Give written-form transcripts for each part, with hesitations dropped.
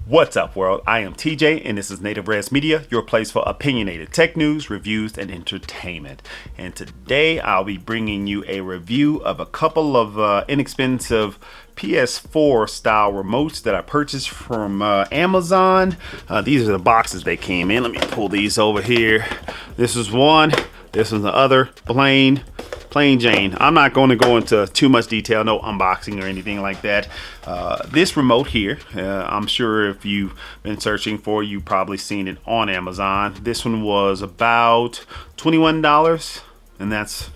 What's up, world? I am TJ, and this is Nativerezmedia, your place for opinionated tech news, reviews, and entertainment. And today I'll be bringing you a review of a couple of inexpensive PS4 style remotes that I purchased from Amazon. These are the boxes they came in. Let me pull these over here. This is one. This is the other. Plain Jane. I'm not going to go into too much detail, no unboxing or anything like that. This remote here, I'm sure if you've been searching for, you've probably seen it on Amazon. This one was about $21, and that's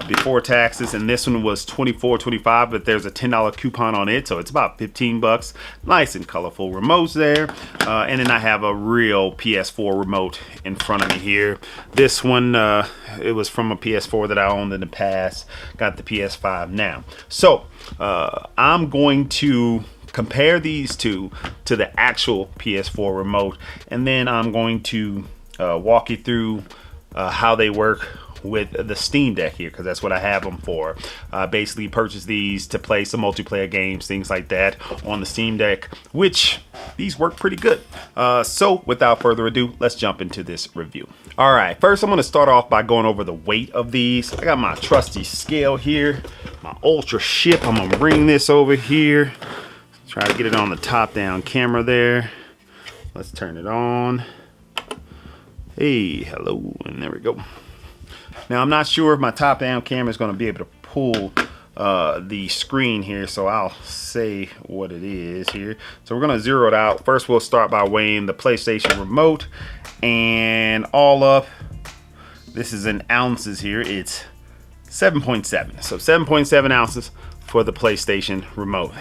before taxes, and this one was $24.25, but there's a $10 coupon on it, so it's about 15 bucks. Nice and colorful remotes there. And then I have a real PS4 remote in front of me here. This one, it was from a PS4 that I owned in the past. Got the PS5 now. So I'm going to compare these two to the actual PS4 remote, and then I'm going to walk you through how they work with the Steam Deck here, because that's what I have them for. Basically purchased these to play some multiplayer games, things like that on the Steam Deck, which these work pretty good. So without further ado, let's jump into this review. All right, first I'm going to start off by going over the weight of these. I got my trusty scale here, my Ultra Ship. I'm going to bring this over here, try to get it on the top down camera there. Let's turn it on. Hey, hello, and there we go. Now, I'm not sure if my top-down camera is going to be able to pull the screen here, so I'll say what it is here. So we're going to zero it out. First, we'll start by weighing the PlayStation remote, and all up, this is in ounces here. It's 7.7. So 7.7 ounces for the PlayStation remote.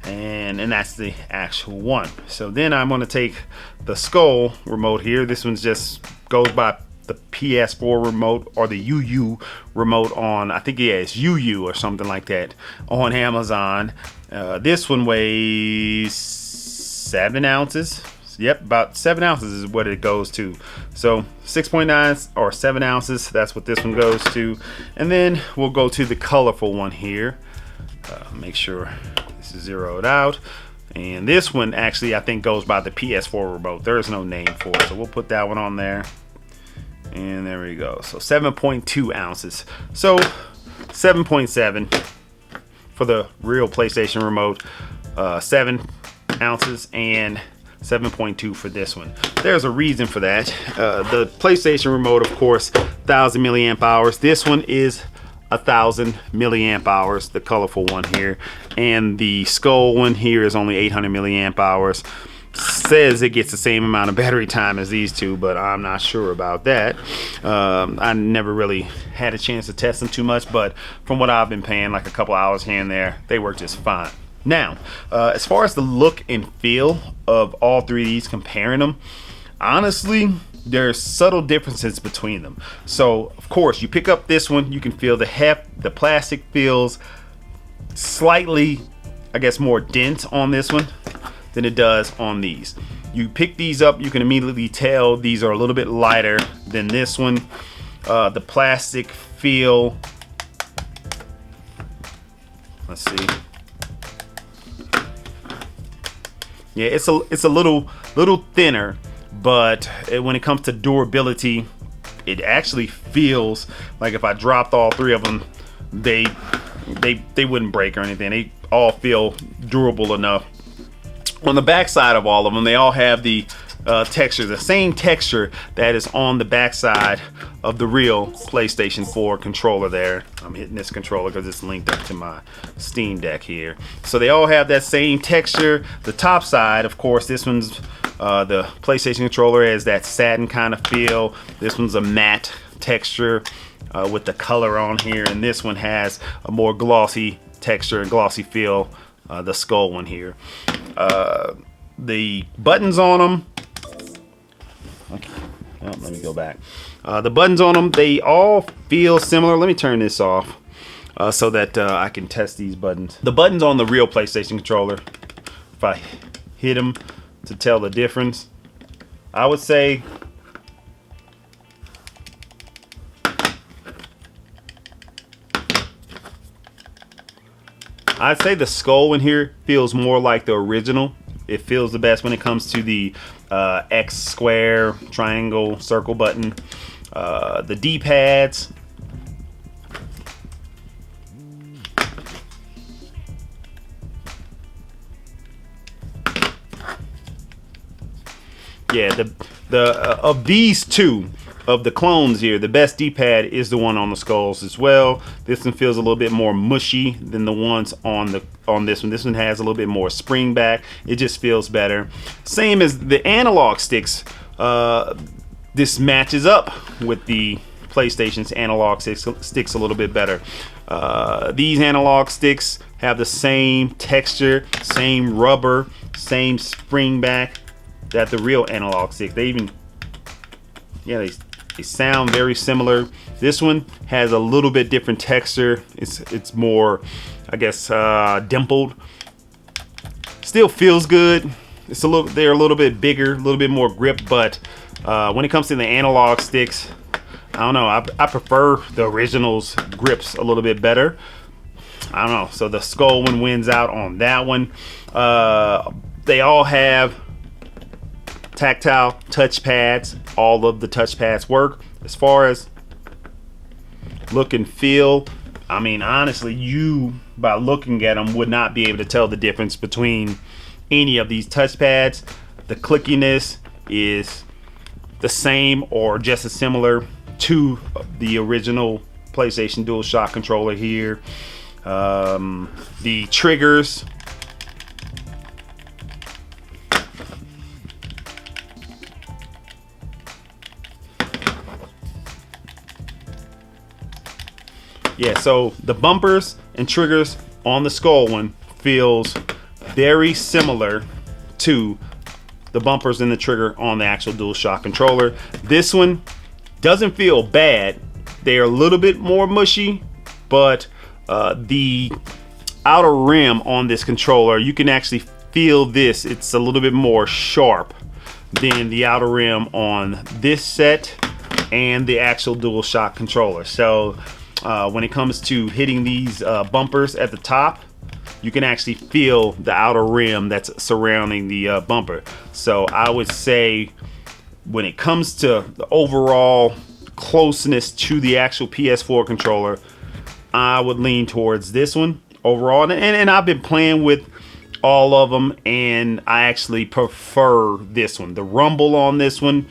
And that's the actual one. So then I'm going to take the Skull remote here. This one's just goes by the PS4 remote, or the UU remote on, I think, yeah, it's UU or something like that on Amazon. This one weighs 7 ounces. Yep, about 7 ounces is what it goes to. So 6.9 or 7 ounces, that's what this one goes to. And then we'll go to the colorful one here. Make sure this is zeroed out. And this one actually, I think, goes by the PS4 remote. There is no name for it, so we'll put that one on there. And there we go. So 7.2 ounces. So 7.7 for the real PlayStation remote. 7 ounces and 7.2 for this one. There's a reason for that. The PlayStation remote, of course, 1,000 milliamp hours. This one is 1,000 milliamp hours, the colorful one here. And the Skull one here is only 800 milliamp hours. Says it gets the same amount of battery time as these two, but I'm not sure about that. I never really had a chance to test them too much, but from what I've been paying, like a couple hours here and there, they work just fine. Now, as far as the look and feel of all three of these, comparing them, honestly, there's subtle differences between them. So, of course, you pick up this one, you can feel the heft, the plastic feels slightly, I guess, more dense on this one than it does on these. You pick these up, you can immediately tell these are a little bit lighter than this one. The plastic feel, let's see. Yeah, it's a little thinner, but when it comes to durability, it actually feels like if I dropped all three of them, they wouldn't break or anything. They all feel durable enough. On the back side of all of them, they all have the texture, the same texture that is on the back side of the real PlayStation 4 controller there. I'm hitting this controller because it's linked up to my Steam Deck here. So they all have that same texture. The top side, of course, this one's the PlayStation controller has that satin kind of feel. This one's a matte texture with the color on here, and this one has a more glossy texture and glossy feel. The Skull one here. The buttons on them. Okay. Oh, let me go back. The buttons on them, they all feel similar. Let me turn this off so that I can test these buttons. The buttons on the real PlayStation controller, if I hit them to tell the difference, I would say I'd say the Skull in here feels more like the original It feels the best when it comes to the X, square, triangle, circle button. The D-pads. Yeah, of these two, of the clones here, the best D-pad is the one on the skulls as well. This one feels a little bit more mushy than the ones on this one. This one has a little bit more spring back. It just feels better. Same as the analog sticks. This matches up with the PlayStation's analog sticks a little bit better. These analog sticks have the same texture, same rubber, same spring back that the real analog sticks. They even, yeah, they sound very similar. This one has a little bit different texture. It's more, I guess, dimpled. Still feels good. They're a little bit bigger, a little bit more grip, but when it comes to the analog sticks, I don't know. I prefer the original's grips a little bit better. I don't know. So the skull one wins out on that one. They all have tactile touch pads. All of the touch pads work. As far as look and feel, I mean, honestly, you, by looking at them, would not be able to tell the difference between any of these touch pads. The clickiness is the same or just as similar to the original PlayStation DualShock controller here. The triggers, yeah, so the bumpers and triggers on the skull one feels very similar to the bumpers and the trigger on the actual DualShock controller. This one doesn't feel bad. They're a little bit more mushy, but the outer rim on this controller, you can actually feel this. It's a little bit more sharp than the outer rim on this set and the actual DualShock controller. So when it comes to hitting these bumpers at the top, you can actually feel the outer rim that's surrounding the bumper. So I would say when it comes to the overall closeness to the actual PS4 controller, I would lean towards this one overall. And I've been playing with all of them, and I actually prefer this one. The rumble on this one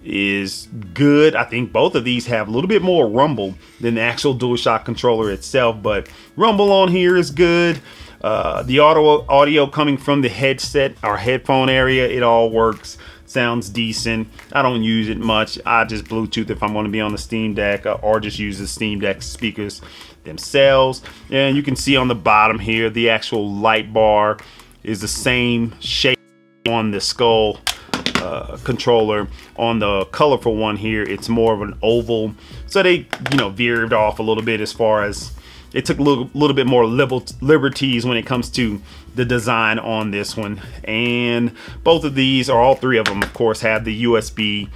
is good. I think both of these have a little bit more rumble than the actual DualShock controller itself, but rumble on here is good. The audio coming from the headset or headphone area, it all works. Sounds decent. I don't use it much. I just Bluetooth if I'm going to be on the Steam Deck, or just use the Steam Deck speakers themselves. And you can see on the bottom here, the actual light bar is the same shape on the skull controller. On the colorful one here, it's more of an oval. So they, veered off a little bit as far as it took a little bit more liberties when it comes to the design on this one. And both of these, or all three of them, of course, have the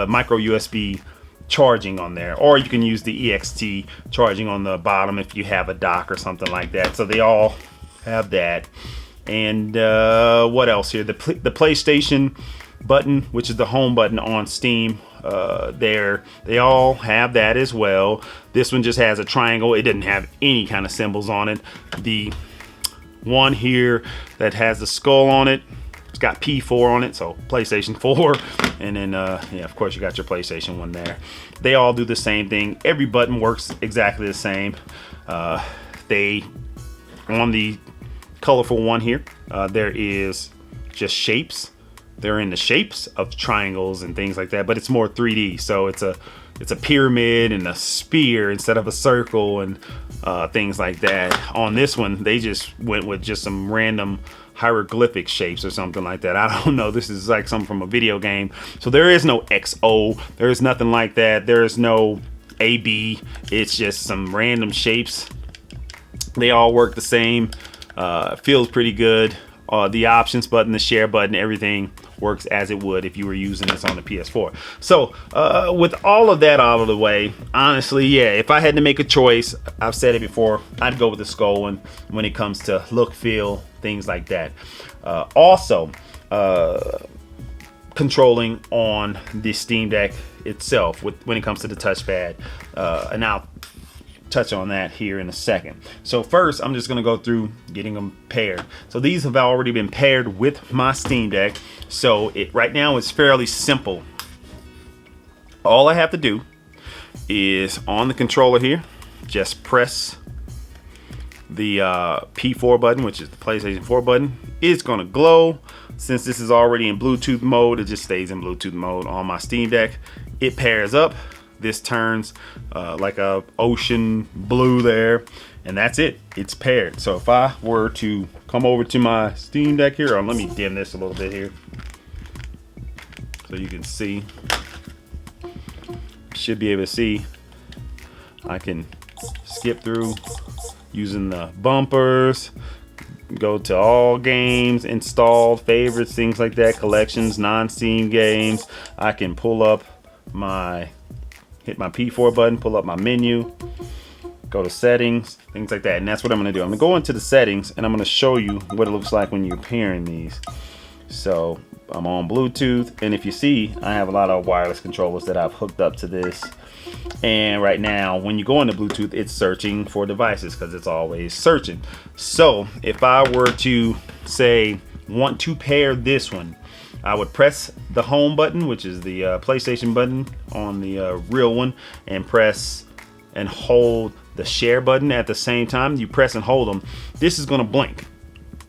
micro USB charging on there, or you can use the EXT charging on the bottom if you have a dock or something like that. So they all have that. And what else here? The PlayStation button, which is the home button on Steam, they all have that as well. This one just has a triangle. It didn't have any kind of symbols on it. The one here that has the skull on it, it's got P4 on it, so PlayStation 4. And then of course you got your PlayStation one there. They all do the same thing. Every button works exactly the same. They, on the colorful one here, there is just shapes. They're in the shapes of triangles and things like that, but it's more 3D. So it's a pyramid and a spear instead of a circle and things like that. On this one, they just went with just some random hieroglyphic shapes or something like that. I don't know. This is like something from a video game. So there is no XO. There is nothing like that. There is no AB. It's just some random shapes. They all work the same. Feels pretty good. The options button, the share button, everything works as it would if you were using this on the PS4. So with all of that out of the way, honestly, yeah, if I had to make a choice, I've said it before, I'd go with the skull one when it comes to look, feel, things like that. Also, controlling on the Steam Deck itself when it comes to the touchpad, and I'll touch on that here in a second. So first, I'm just going to go through getting them paired. So these have already been paired with my Steam Deck. So right now it's fairly simple. All I have to do is on the controller here, just press the P4 button, which is the PlayStation 4 button. It's going to glow. Since this is already in Bluetooth mode, it just stays in Bluetooth mode on my Steam Deck. It pairs up. This turns like a ocean blue there, and that's it. It's paired. So if I were to come over to my Steam Deck here, or let me dim this a little bit here so you can see. Should be able to see. I can skip through using the bumpers, go to all games, installed, favorites, things like that, collections, non-Steam games. I can pull up hit my P4 button, pull up my menu, go to settings, things like that. And that's what I'm going to do. I'm going to go into the settings and I'm going to show you what it looks like when you're pairing these. So I'm on Bluetooth, and if you see, I have a lot of wireless controllers that I've hooked up to this. And right now, when you go into Bluetooth, it's searching for devices because it's always searching. So if I were to say want to pair this one, I would press the home button, which is the PlayStation button on the real one, and press and hold the share button at the same time. You press and hold them. This is going to blink.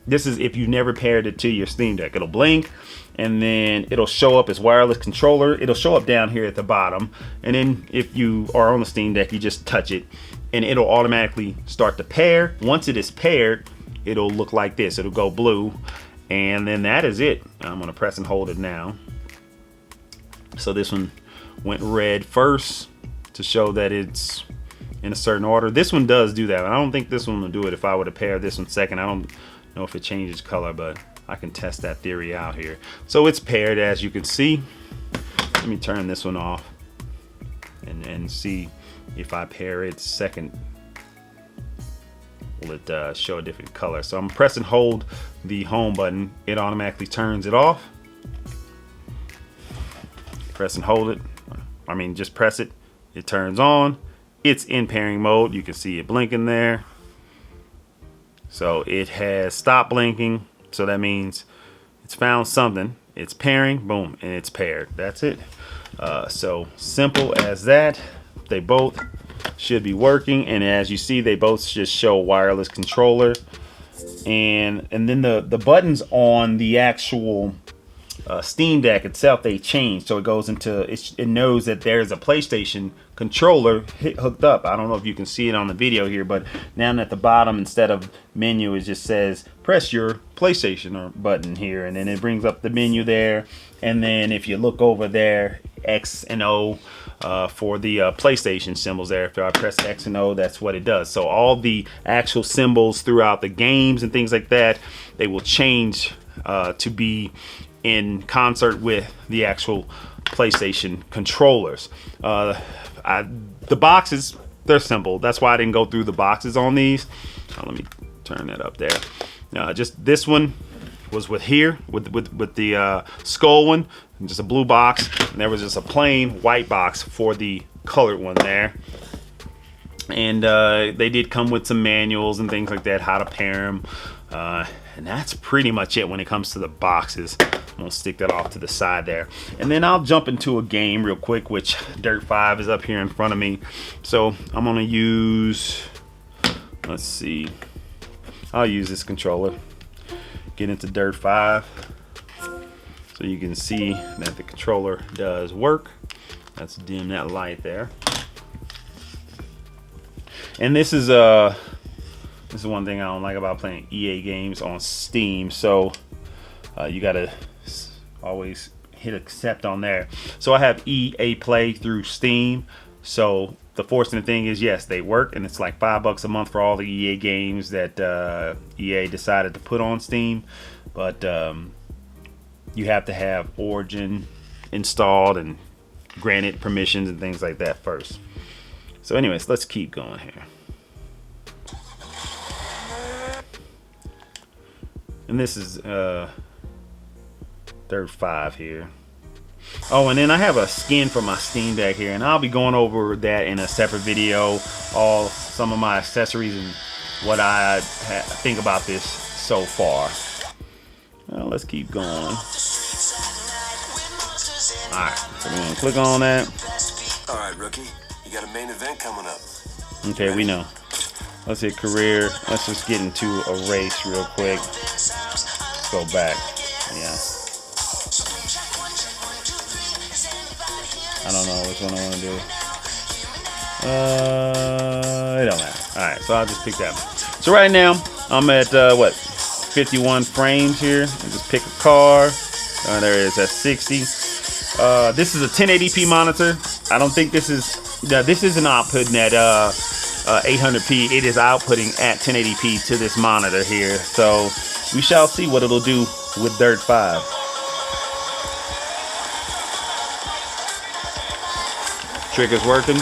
This is if you've never paired it to your Steam Deck. It'll blink, and then it'll show up as wireless controller. It'll show up down here at the bottom, and then if you are on the Steam Deck, you just touch it, and it'll automatically start to pair. Once it is paired, it'll look like this. It'll go blue. And then that is it. I'm going to press and hold it now. So this one went red first to show that it's in a certain order. This one does do that. I don't think this one will do it if I were to pair this one second. I don't know if it changes color, but I can test that theory out here. So it's paired, as you can see. Let me turn this one off and see if I pair it second. Will it show a different color? So I'm press and hold the home button. It automatically turns it off. Press and hold it. I mean, just press it. It turns on. It's in pairing mode. You can see it blinking there. So it has stopped blinking. So that means it's found something. It's pairing. Boom, and it's paired. That's it. So simple as that. They both should be working, and as you see, they both just show wireless controller, and then the buttons on the actual Steam Deck itself, they change. So it goes into it knows that there's a PlayStation controller hooked up. I don't know if you can see it on the video here, but down at the bottom, instead of menu, it just says press your PlayStation or button here, and then it brings up the menu there. And then if you look over there, X and O for the PlayStation symbols there. If I press X and O, that's what it does. So all the actual symbols throughout the games and things like that, they will change to be in concert with the actual PlayStation controllers. The boxes, they're simple. That's why I didn't go through the boxes on these. Let me turn that up there. Just this one was with the skull one, just a blue box, and there was just a plain white box for the colored one there. And they did come with some manuals and things like that, how to pair them. And that's pretty much it when it comes to the boxes. I'm gonna stick that off to the side there, and then I'll jump into a game real quick, which Dirt 5 is up here in front of me. So I'm gonna use, let's see, I'll use this controller, get into Dirt 5, so you can see that the controller does work. Let's dim that light there. And this is one thing I don't like about playing EA games on Steam. So you gotta always hit accept on there. So I have EA Play through Steam. So the fortunate thing is, yes, they work, and it's like $5 a month for all the EA games that EA decided to put on Steam. But you have to have Origin installed and granted permissions and things like that first. So anyways, let's keep going here. And this is Dirt 5 here. Oh, and then I have a skin for my Steam Deck here, and I'll be going over that in a separate video, all some of my accessories and what I think about this so far. Well, let's keep going. Alright, so we're gonna click on that. Alright, rookie, you got a main event coming up. Okay, we know. Let's hit career. Let's just get into a race real quick. Go back. Yeah. I don't know which one I want to do. It don't matter. Alright, so I'll just pick that one. So right now, I'm at, 51 frames here. I just pick a car. There it is at 60. This is a 1080p monitor. I don't think this is an outputting at 800p. It is outputting at 1080p to this monitor here. So we shall see what it'll do with Dirt 5. Trigger's working,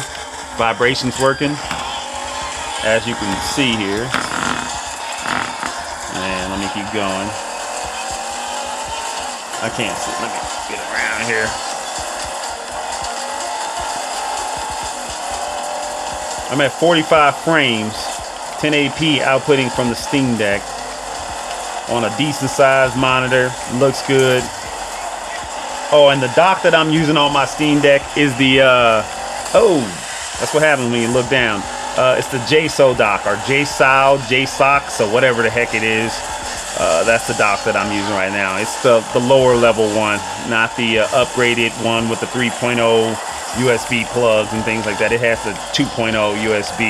vibrations working, as you can see here. And let me keep going. I can't see. Let me get around here. I'm at 45 frames, 1080p outputting from the Steam Deck on a decent sized monitor. Looks good. Oh, and the dock that I'm using on my Steam Deck is the oh, that's what happens when you look down. It's the JSO dock, or JSOX, or whatever the heck it is. That's the dock that I'm using right now. It's the lower level one, not the upgraded one with the 3.0 USB plugs and things like that. It has the 2.0 USB,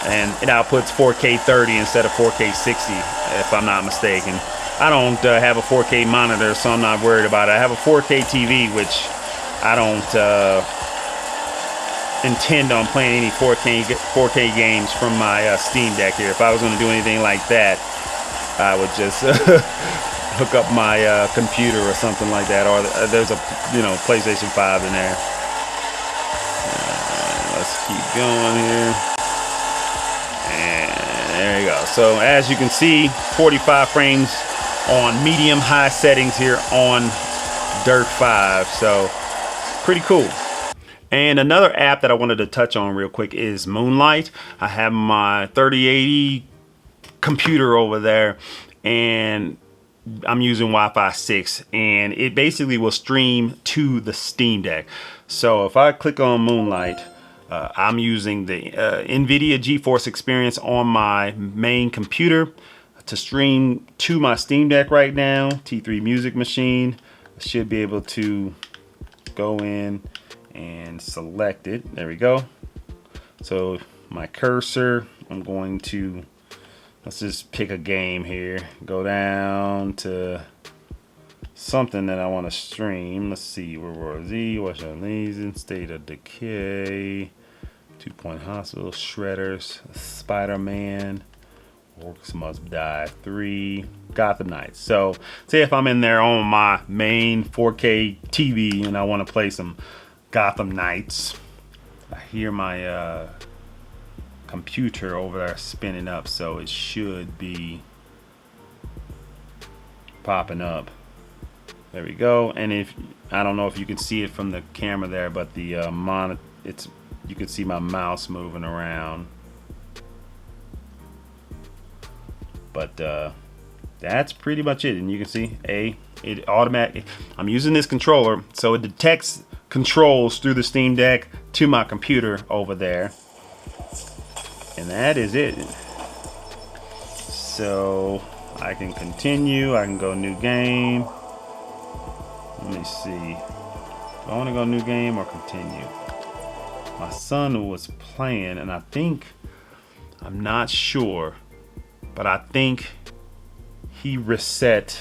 and it outputs 4K 30 instead of 4K 60, if I'm not mistaken. I don't have a 4K monitor, so I'm not worried about it. I have a 4K TV, which I don't intend on playing any 4K games from my Steam Deck here. If I was going to do anything like that, I would just hook up my computer or something like that. Or there's a PlayStation 5 in there. Let's keep going here. And there you go. So as you can see, 45 frames on medium high settings here on Dirt 5. So pretty cool. And another app that I wanted to touch on real quick is Moonlight. I have my 3080 computer over there, and I'm using Wi-Fi 6, and it basically will stream to the Steam Deck. So if I click on Moonlight, I'm using the NVIDIA GeForce Experience on my main computer to stream to my Steam Deck right now. T3 Music Machine. I should be able to go in and select it. There we go. So my cursor, I'm going to, let's just pick a game here. Go down to something that I want to stream. Let's see, World War Z, Watch Our Legion, State of Decay, 2 Point Hospital, Shredders, Spider-Man, Orcs Must Die 3, Gotham Knights. So say if I'm in there on my main 4K TV and I want to play some Gotham Knights, I hear my computer over there spinning up, so it should be popping up. There we go. And if I don't know if you can see it from the camera there, but the monitor, you can see my mouse moving around. But that's pretty much it. And you can see it automatic. I'm using this controller, so it detects controls through the Steam Deck to my computer over there, and that is it. So I can continue. I can go new game. Let me see. Do I want to go new game or continue? My son was playing, and I'm not sure, but I think he reset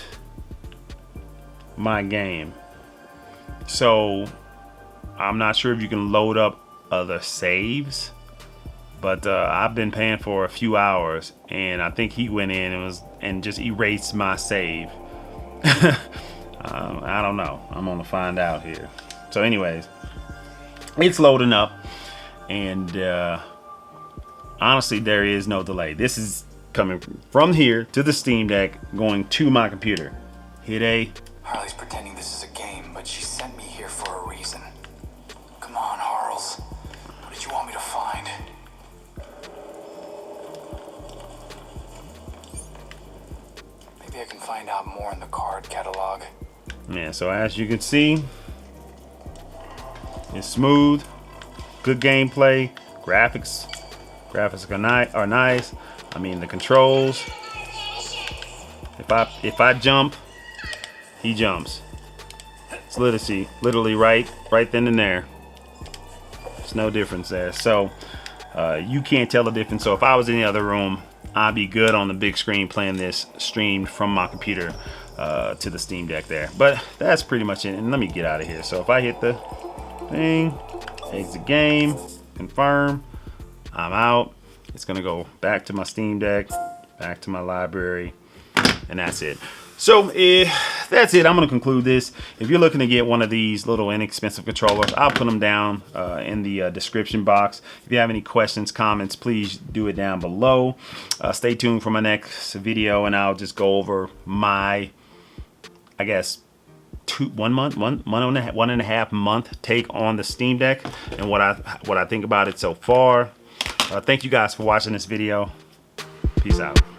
my game. So I'm not sure if you can load up other saves, but I've been paying for a few hours, and I think he went in and just erased my save. I don't know. I'm gonna find out here. So anyways, it's loading up, and honestly, there is no delay. This is coming from here to the Steam Deck, going to my computer. Hit A. Harley's pretending this is a game, but she sent me here for a reason. Come on, Harles. What did you want me to find? Maybe I can find out more in the card catalog. Yeah, so as you can see, it's smooth, good gameplay, graphics are nice. I mean, the controls. If I jump, he jumps. It's literally right then and there. There's no difference there. So you can't tell the difference. So if I was in the other room, I'd be good on the big screen playing this streamed from my computer to the Steam Deck there. But that's pretty much it. And let me get out of here. So if I hit the thing, exit game, confirm, I'm out. It's gonna go back to my Steam Deck, back to my library, and that's it. So that's it. I'm gonna conclude this. If you're looking to get one of these little inexpensive controllers, I'll put them down in the description box. If you have any questions, comments, please do it down below. Stay tuned for my next video, and I'll just go over my, I guess, 1 and a half month take on the Steam Deck and what I think about it so far. Thank you guys for watching this video. Peace out.